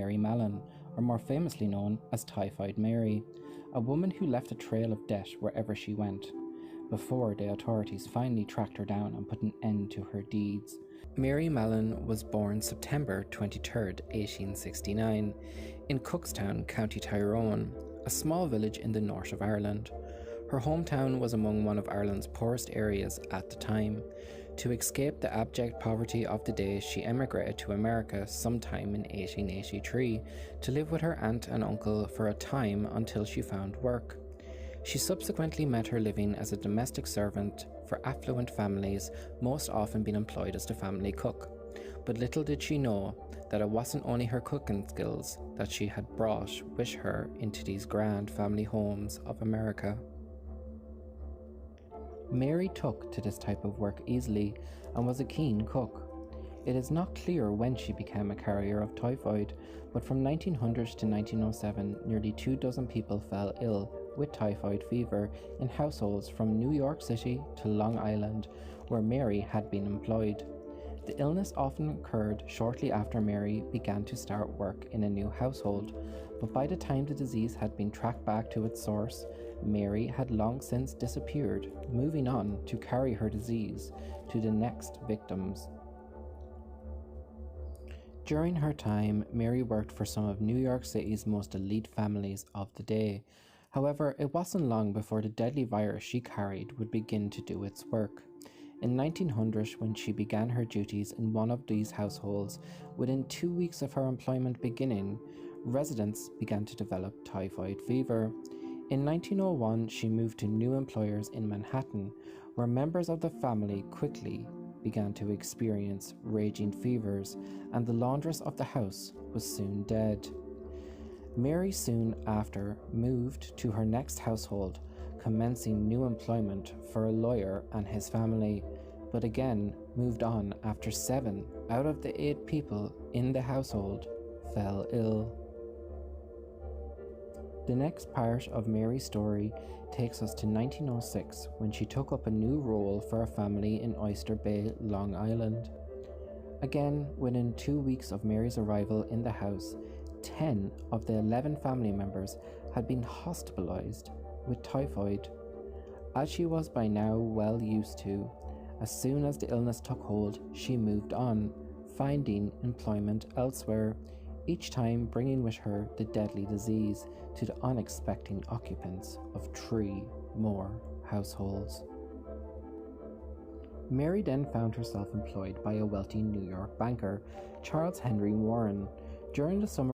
Mary Mallon, or more famously known as Typhoid Mary, a woman who left a trail of debt wherever she went, before the authorities finally tracked her down and put an end to her deeds. Mary Mallon was born September 23, 1869, in Cookstown, County Tyrone, a small village in the north of Ireland. Her hometown was among one of Ireland's poorest areas at the time. To escape the abject poverty of the day, she emigrated to America sometime in 1883 to live with her aunt and uncle for a time until she found work. She subsequently met her living as a domestic servant for affluent families, most often being employed as the family cook. But little did she know that it wasn't only her cooking skills that she had brought with her into these grand family homes of America. Mary took to this type of work easily and was a keen cook. It is not clear when she became a carrier of typhoid, but from 1900 to 1907, nearly 24 people fell ill with typhoid fever in households from New York City to Long Island, where Mary had been employed. The illness often occurred shortly after Mary began to start work in a new household, but by the time the disease had been tracked back to its source, Mary had long since disappeared, moving on to carry her disease to the next victims. During her time, Mary worked for some of New York City's most elite families of the day. However, it wasn't long before the deadly virus she carried would begin to do its work. In 1900, when she began her duties in one of these households, within 2 weeks of her employment beginning, residents began to develop typhoid fever. In 1901, she moved to new employers in Manhattan, where members of the family quickly began to experience raging fevers, and the laundress of the house was soon dead. Mary soon after moved to her next household, commencing new employment for a lawyer and his family, but again moved on after 7 out of the 8 people in the household fell ill. The next part of Mary's story takes us to 1906, when she took up a new role for a family in Oyster Bay, Long Island. Again, within 2 weeks of Mary's arrival in the house, 10 of the 11 family members had been hospitalized with typhoid. As she was by now well used to, as soon as the illness took hold, she moved on, finding employment elsewhere, each time bringing with her the deadly disease to the unexpected occupants of 3 more households. Mary then found herself employed by a wealthy New York banker, Charles Henry Warren. During the summer